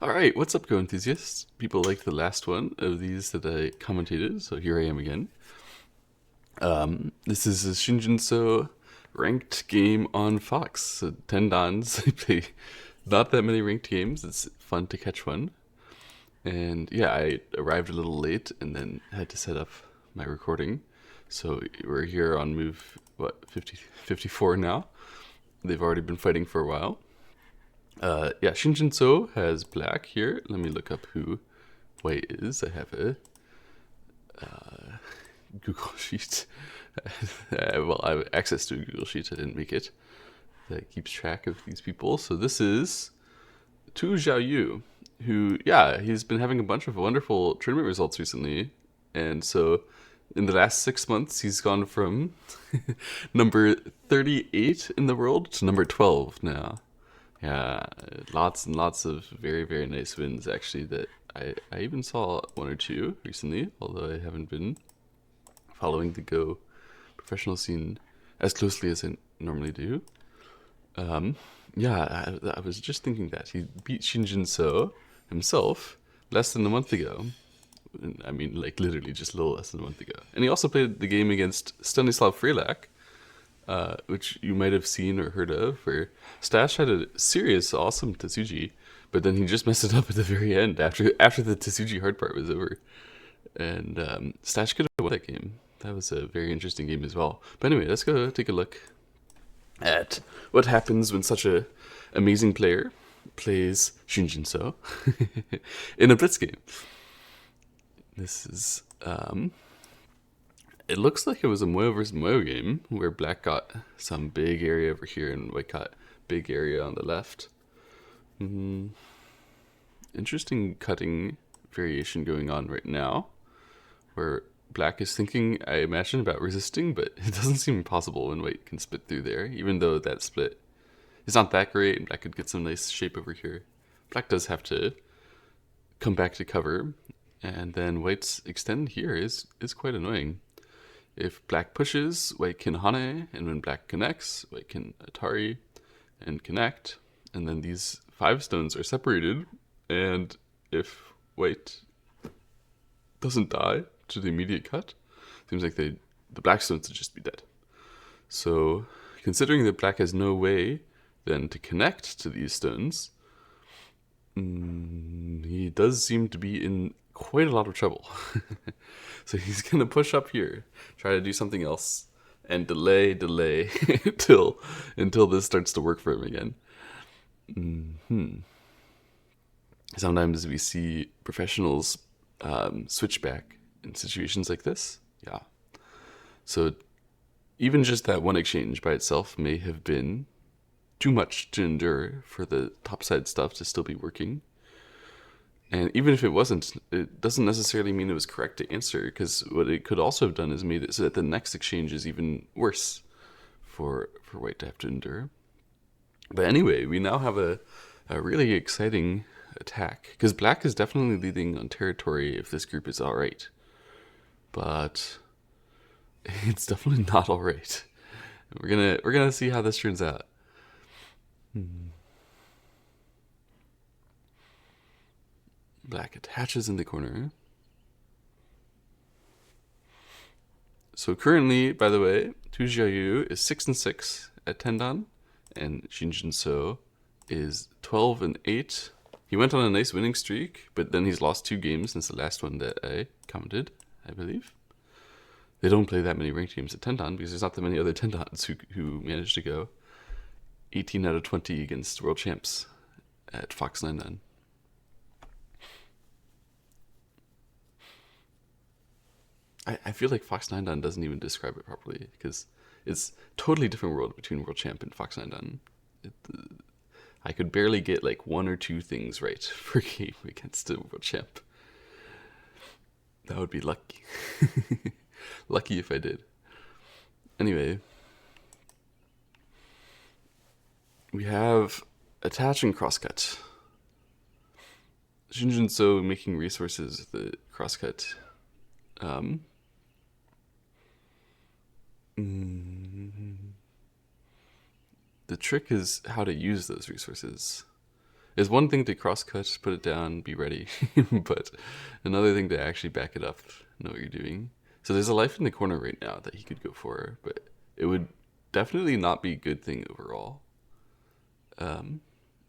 All right, what's up, Go enthusiasts? People liked the last one of these that I commentated, so here I am again. This is a Shinjinso ranked game on Fox. So 10 dans. I play not that many ranked games. It's fun to catch one. And yeah, I arrived a little late and then had to set up my recording. So we're here on move, 54 now. They've already been fighting for a while. Yeah, Shinjinso has black here. Let me look up who white is. I have a Google Sheet. Well, I have access to a Google Sheet. I didn't make it. That keeps track of these people. So this is Tu Xiaoyu, who, yeah, he's been having a bunch of wonderful tournament results recently. And so in the last 6 months, he's gone from number 38 in the world to number 12 now. Yeah, lots and lots of very, very nice wins, actually, that I even saw one or two recently, although I haven't been following the Go professional scene as closely as I normally do. Um, yeah, I was just thinking that. He beat Shinjin So himself less than a month ago. I mean, like literally just a little less than a month ago. And he also played the game against Stanislav Frelak, which you might have seen or heard of, where Stash had a serious, awesome Tetsuji, but then he just messed it up at the very end after the Tetsuji hard part was over. And Stash could have won that game. That was a very interesting game as well. But anyway, let's go take a look at what happens when such a amazing player plays Shinjin So in a blitz game. This is it looks like it was a moyo versus moyo game where black got some big area over here and white got big area on the left. Interesting cutting variation going on right now, where black is thinking, I imagine, about resisting, but it doesn't seem possible when white can split through there, even though that split is not that great and black could get some nice shape over here. Black does have to come back to cover, and then white's extend here is quite annoying. If black pushes, white can hane, and when black connects, white can atari and connect, and then these 5 stones are separated, and if white doesn't die to the immediate cut, seems like the black stones would just be dead. So, considering that black has no way then to connect to these stones, he does seem to be in quite a lot of trouble. So he's gonna push up here, try to do something else, and delay until this starts to work for him again. Sometimes we see professionals switch back in situations like this. Yeah. So even just that one exchange by itself may have been too much to endure for the topside stuff to still be working. And even if it wasn't, it doesn't necessarily mean it was correct to answer, because what it could also have done is made it so that the next exchange is even worse for white to have to endure. But anyway, we now have a really exciting attack, because black is definitely leading on territory if this group is alright. But it's definitely not alright. We're gonna see how this turns out. Black attaches in the corner. So currently, by the way, Tu Xiaoyu is 6-6 at Tendan, and Shinjin So is 12-8. He went on a nice winning streak, but then he's lost 2 games since the last one that I commented, I believe. They don't play that many ranked games at Tendan because there's not that many other Tendans who managed to go 18 out of 20 against world champs at Fox 99. I feel like Fox 99 doesn't even describe it properly, because it's totally different world between World Champ and Fox 99. I could barely get like 1 or 2 things right per game against a World Champ. That would be lucky. Lucky if I did. Anyway, we have attach and crosscut. Shinjin So making resources with the crosscut. The trick is how to use those resources. It's one thing to cross cut, put it down, be ready, but another thing to actually back it up, know what you're doing. So there's a life in the corner right now that he could go for, but it would definitely not be a good thing overall.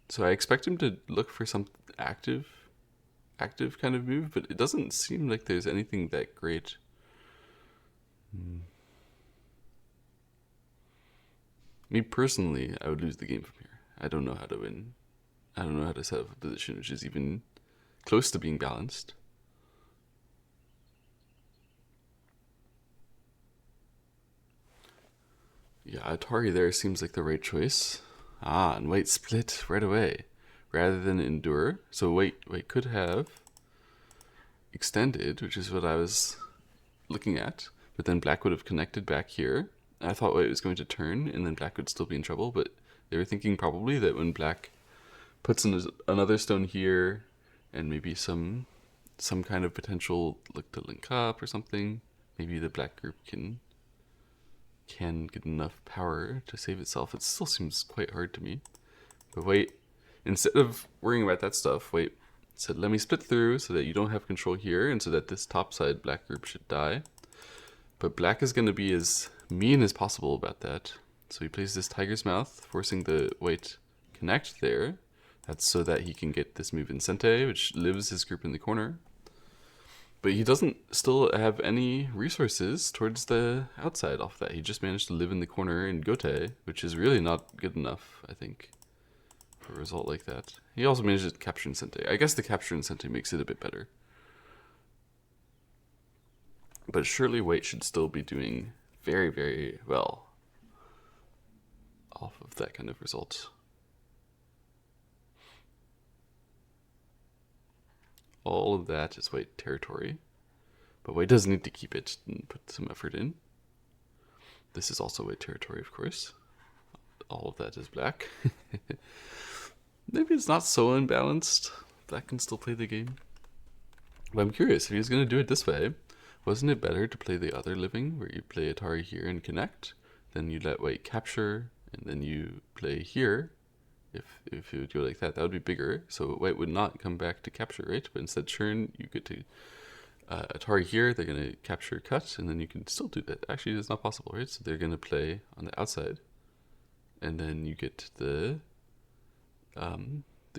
So I expect him to look for some active kind of move, but it doesn't seem like there's anything that great. Me personally, I would lose the game from here. I don't know how to win. I don't know how to set up a position which is even close to being balanced. Yeah, Atari there seems like the right choice. Ah, and white split right away rather than endure. So white could have extended, which is what I was looking at, but then black would have connected back here. I thought white was going to turn and then black would still be in trouble, but they were thinking probably that when black puts in another stone here and maybe some kind of potential look to link up or something, maybe the black group can get enough power to save itself. It still seems quite hard to me. But wait, instead of worrying about that stuff, wait said, let me split through so that you don't have control here and so that this top side black group should die. But black is going to be as mean as possible about that. So he plays this tiger's mouth, forcing the white connect there. That's so that he can get this move in Sente, which lives his group in the corner. But he doesn't still have any resources towards the outside off that. He just managed to live in the corner in Gote, which is really not good enough, I think, for a result like that. He also managed to capture in Sente. I guess the capture in Sente makes it a bit better. But surely white should still be doing very, very well off of that kind of result. All of that is white territory, but white does need to keep it and put some effort in. This is also white territory, of course. All of that is black. Maybe it's not so unbalanced. Black can still play the game. But I'm curious, if he's going to do it this way, wasn't it better to play the other living, where you play Atari here and connect, then you let white capture, and then you play here? If you would go like that, that would be bigger. So white would not come back to capture, right? But instead turn, you get to Atari here, they're going to capture cut, and then you can still do that. Actually, it's not possible, right? So they're going to play on the outside, and then you get the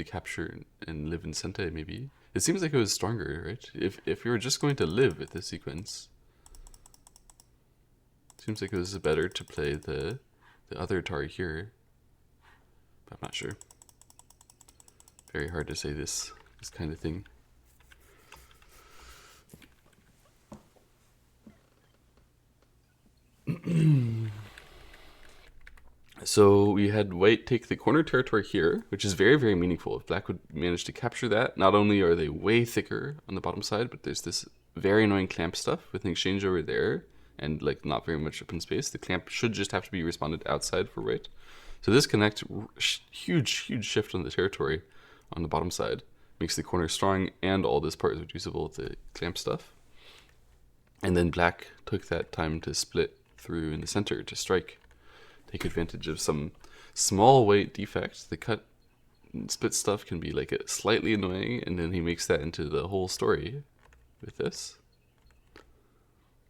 capture and live in Sente, maybe. It seems like it was stronger, right? If you were just going to live with this sequence, it seems like it was better to play the other Atari here. But I'm not sure. Very hard to say this kind of thing. So we had white take the corner territory here, which is very, very meaningful. If black would manage to capture that, not only are they way thicker on the bottom side, but there's this very annoying clamp stuff with an exchange over there and like not very much open space. The clamp should just have to be responded outside for white. So this connect, huge shift on the territory on the bottom side. Makes the corner strong and all this part is reducible, the clamp stuff. And then black took that time to split through in the center to strike. Take advantage of some small weight defects. The cut and split stuff can be like a slightly annoying, and then he makes that into the whole story with this.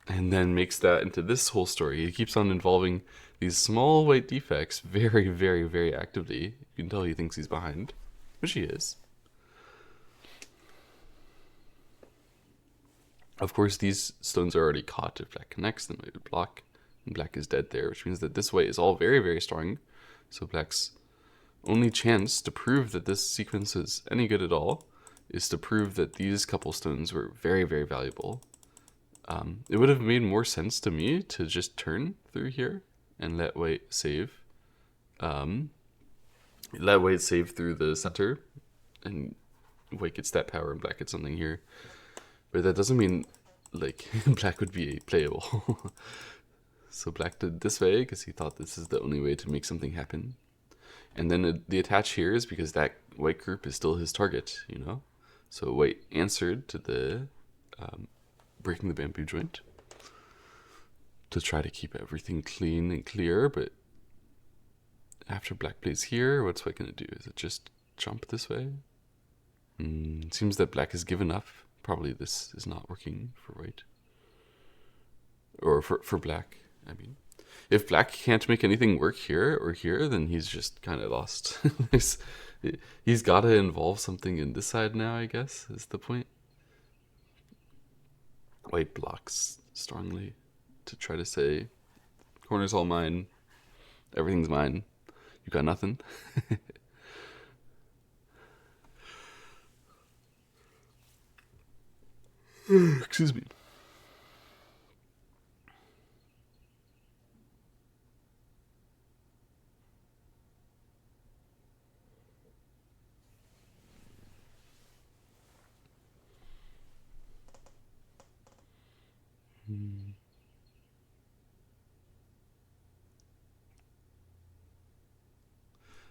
And then makes that into this whole story. He keeps on involving these small weight defects very, very, very actively. You can tell he thinks he's behind, which he is. Of course, these stones are already caught. If black connects, then it would block. And black is dead there, which means that this white is all very, very strong. So black's only chance to prove that this sequence is any good at all is to prove that these couple stones were very, very valuable. It would have made more sense to me to just turn through here and let white save. Let white save through the center, and white gets that power and black gets something here. But that doesn't mean like black would be playable. So black did this way because he thought this is the only way to make something happen. And then the attach here is because that white group is still his target, you know? So white answered to the breaking the bamboo joint to try to keep everything clean and clear. But after black plays here, what's white going to do? Is it just jump this way. Seems that black has given up. Probably this is not working for white. Or for black, I mean. If black can't make anything work here or here, then he's just kind of lost. He's got to involve something in this side now, I guess, is the point. White blocks strongly to try to say, corner's all mine, everything's mine, you got nothing. Excuse me.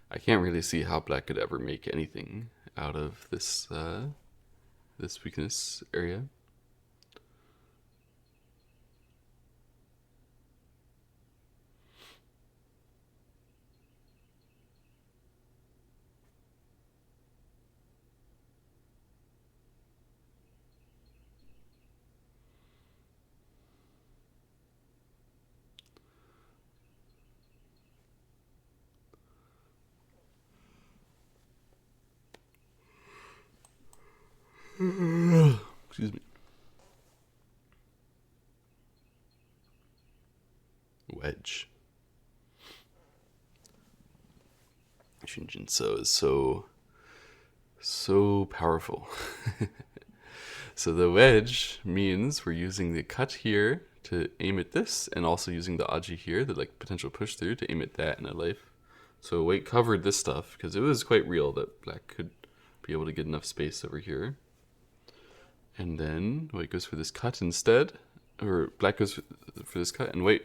I can't really see how black could ever make anything out of this this weakness area. Excuse me. Wedge. Shin jinseo is so powerful. So the wedge means we're using the cut here to aim at this, and also using the aji here, the like potential push through, to aim at that in a life. So white covered this stuff because it was quite real that black could be able to get enough space over here. And then white goes for this cut instead, or black goes for this cut, and white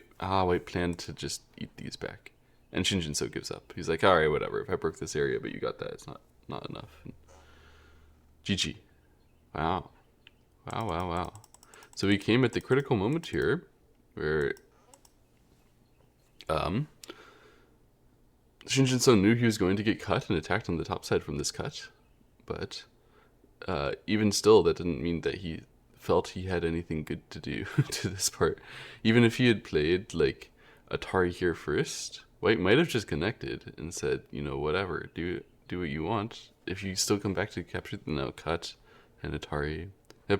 planned to just eat these back. And shin jinseo gives up. He's like, all right, whatever. If I broke this area, but you got that, it's not enough. And GG. Wow. Wow. So we came at the critical moment here, where shin jinseo knew he was going to get cut and attacked on the top side from this cut, but even still, that didn't mean that he felt he had anything good to do to this part. Even if he had played like Atari here first, white might have just connected and said, you know, whatever, do what you want. If you still come back to capture the now cut and Atari,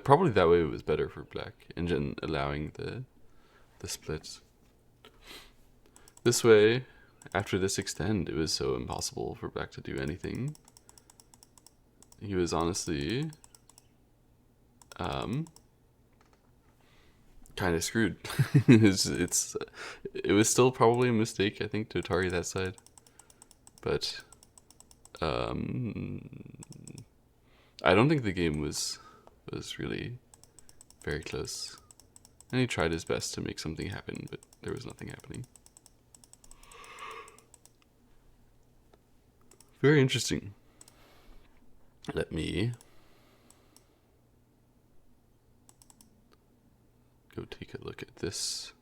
probably that way it was better for black, and then allowing the splits. This way, after this extend, it was so impossible for black to do anything. He was honestly kind of screwed. It was still probably a mistake, I think, to Atari that side, but I don't think the game was really very close. And he tried his best to make something happen, but there was nothing happening. Very interesting. Let me go take a look at this.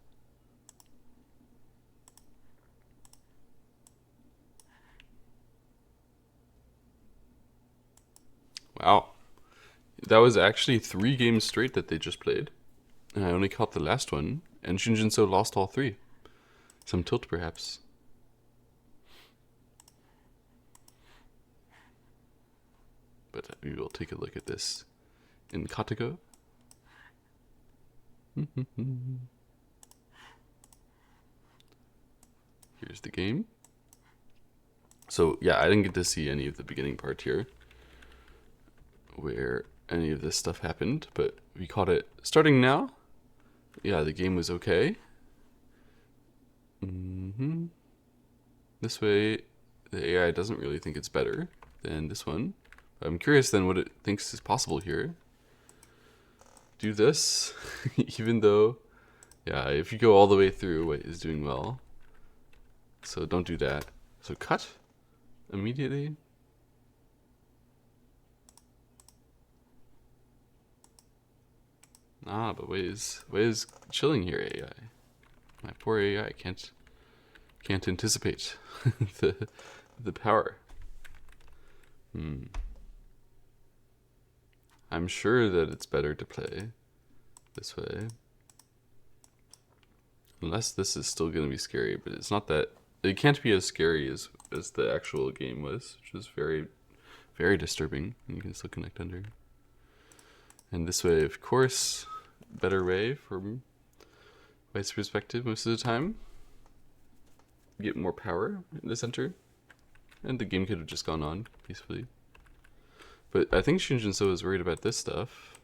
Wow. That was actually 3 games straight that they just played. And I only caught the last one, and shin jinseo lost all 3. Some tilt, perhaps. But we will take a look at this in Katago. Here's the game. So yeah, I didn't get to see any of the beginning part here, where any of this stuff happened, but we caught it starting now. Yeah, the game was okay. This way, the AI doesn't really think it's better than this one. I'm curious then what it thinks is possible here. Do this, even though, yeah, if you go all the way through, white is doing well. So don't do that. So cut immediately. But white is chilling here, AI. My poor AI can't anticipate the power. Hmm. I'm sure that it's better to play this way. Unless this is still going to be scary, but it's not that... It can't be as scary as the actual game was, which was very, very disturbing. And you can still connect under. And this way, of course, better way from White's perspective most of the time. Get more power in the center. And the game could have just gone on peacefully. But I think Jinseo is worried about this stuff.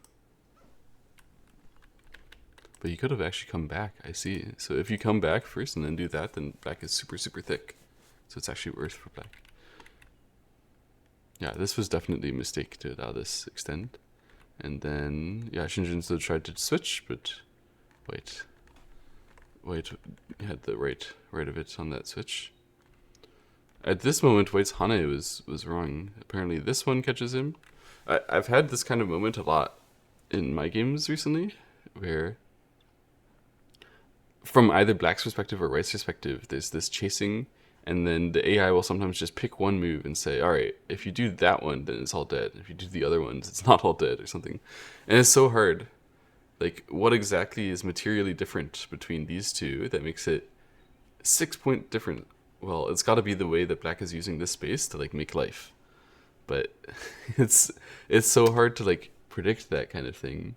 But he could have actually come back, I see. So if you come back first and then do that, then black is super, super thick. So it's actually worse for black. Yeah, this was definitely a mistake to allow this extend. And then, yeah, Jinseo tried to switch, but White had the right of it on that switch. At this moment, White's Hane was wrong. Apparently this one catches him. I've had this kind of moment a lot in my games recently, where from either Black's perspective or White's perspective, there's this chasing, and then the AI will sometimes just pick one move and say, all right, if you do that one, then it's all dead. If you do the other ones, it's not all dead or something. And it's so hard. Like, what exactly is materially different between these two that makes it 6-point different? Well, it's got to be the way that Black is using this space to like make life. But it's so hard to like predict that kind of thing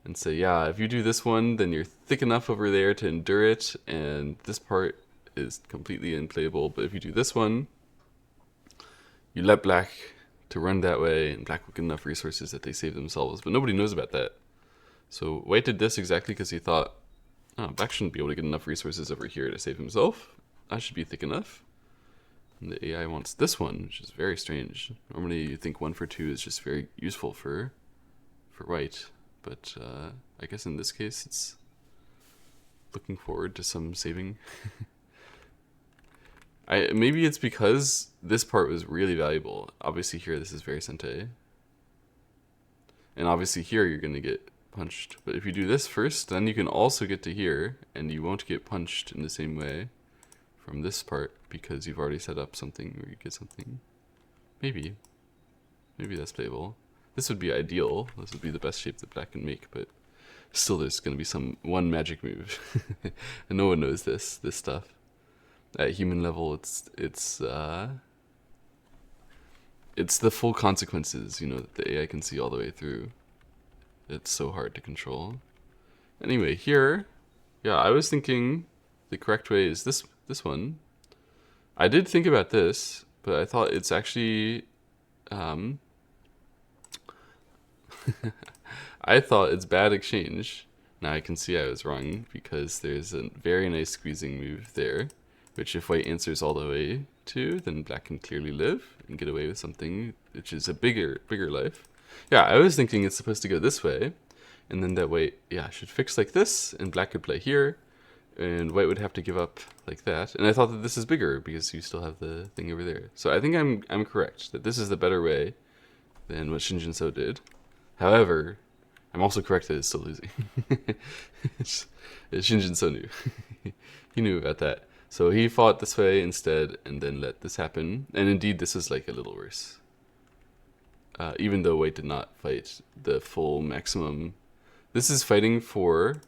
and say, yeah, if you do this one, then you're thick enough over there to endure it, and this part is completely unplayable. But if you do this one, you let Black to run that way, and Black will get enough resources that they save themselves. But nobody knows about that. So White did this exactly because he thought, oh, Black shouldn't be able to get enough resources over here to save himself. I should be thick enough. And the AI wants this one, which is very strange. Normally you think 1 for 2 is just very useful for White. But I guess in this case it's looking forward to some saving. Maybe it's because this part was really valuable. Obviously here this is very sente. And obviously here you're going to get punched. But if you do this first, then you can also get to here, and you won't get punched in the same way from this part because you've already set up something where you get something. Maybe that's playable. This would be ideal. This would be the best shape that Black can make, but still there's going to be one magic move. And no one knows this stuff. At human level, it's the full consequences, that the AI can see all the way through. It's so hard to control. Anyway, here, yeah, I was thinking the correct way is this one. I did think about this, but I thought it's actually I thought it's bad exchange. Now I can see I was wrong because there's a very nice squeezing move there, which if White answers all the way to, then Black can clearly live and get away with something which is a bigger life. Yeah, I was thinking it's supposed to go this way, and then that White, should fix like this, and Black could play here, and White would have to give up like that. And I thought that this is bigger because you still have the thing over there. So I think I'm correct that this is the better way than what Jinseo did. However, I'm also correct that it's still losing. Jinseo knew. He knew about that. So he fought this way instead and then let this happen. And indeed, this is like a little worse. Even though White did not fight the full maximum. This is fighting for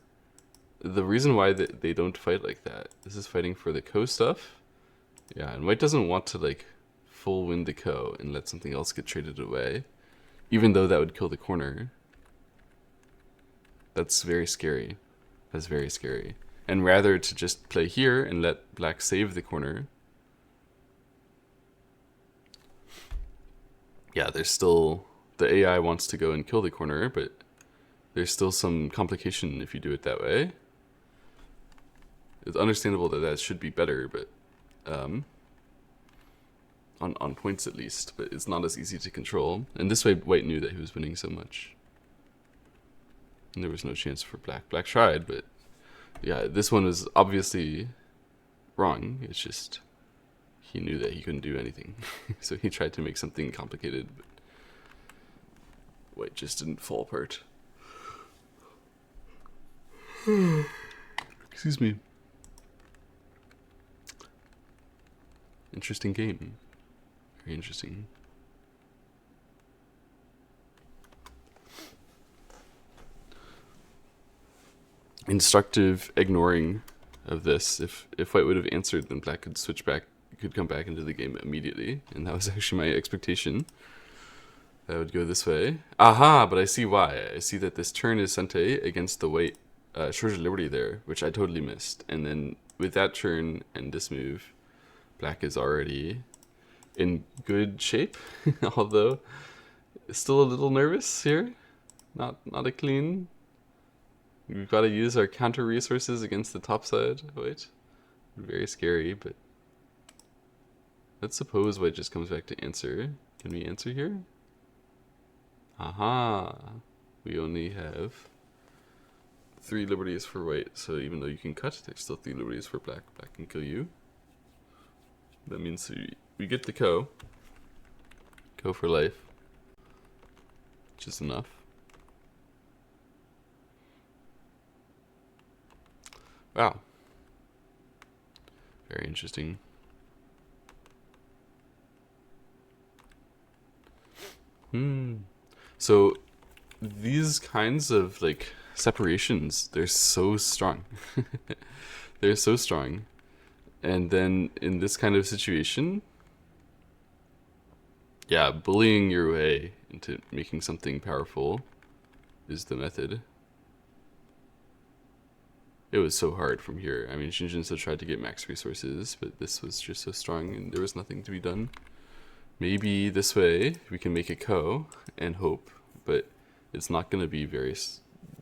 the reason why they don't fight like that. This is fighting for the ko stuff. Yeah, and White doesn't want to like full win the ko and let something else get traded away. Even though that would kill the corner. That's very scary. That's very scary. And rather to just play here and let Black save the corner. Yeah, there's still... The AI wants to go and kill the corner, but there's still some complication if you do it that way. It's understandable that should be better, but... on points at least, but it's not as easy to control. And this way White knew that he was winning so much. And there was no chance for Black. Black tried, but yeah, this one was obviously wrong. It's just he knew that he couldn't do anything. So he tried to make something complicated, but White just didn't fall apart. Excuse me. Interesting game. Very interesting. instructive ignoring of this. If white would have answered, then black could switch back, could come back into the game immediately, and that was actually my expectation. That would go this way. Aha! But I see why. I see that this turn is Sente against the white Shores of Liberty there, which I totally missed. And then with that turn and this move, black is already in good shape, although still a little nervous here. Not a clean. We've got to use our counter resources against the top side. Wait, very scary, but let's suppose white just comes back to answer. Can we answer here? Aha! We only have 3 liberties for white, so even though you can cut, there's still 3 liberties for black. Black can kill you. That means we get the ko for life, which is enough. Wow. Very interesting. So these kinds of like separations, they're so strong. They're so strong. And then in this kind of situation, yeah, bullying your way into making something powerful is the method. It was so hard from here. I mean, Jinseo tried to get max resources, but this was just so strong and there was nothing to be done. Maybe this way we can make a ko and hope, but it's not going to be very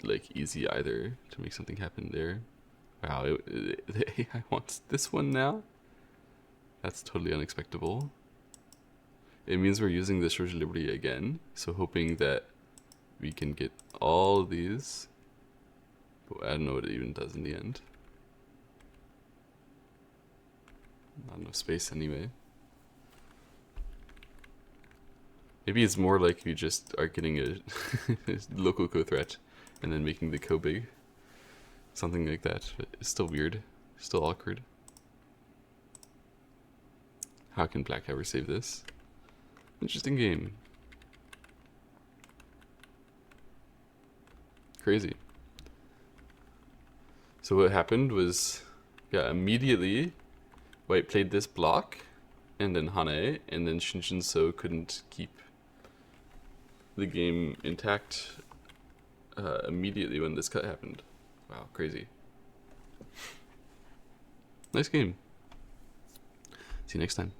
like easy either to make something happen there. Wow, the AI wants this one now? That's totally unexpected. It means we're using the Shores of Liberty again, so hoping that we can get all these. But I don't know what it even does in the end. Not enough space anyway. Maybe it's more like we just are getting a local ko threat and then making the ko big. Something like that. But it's still weird. Still awkward. How can black ever save this? Interesting game. Crazy. So what happened was, yeah, immediately white played this block and then Hane, and then Jinseo couldn't keep the game intact immediately when this cut happened. Wow, crazy. Nice game. See you next time.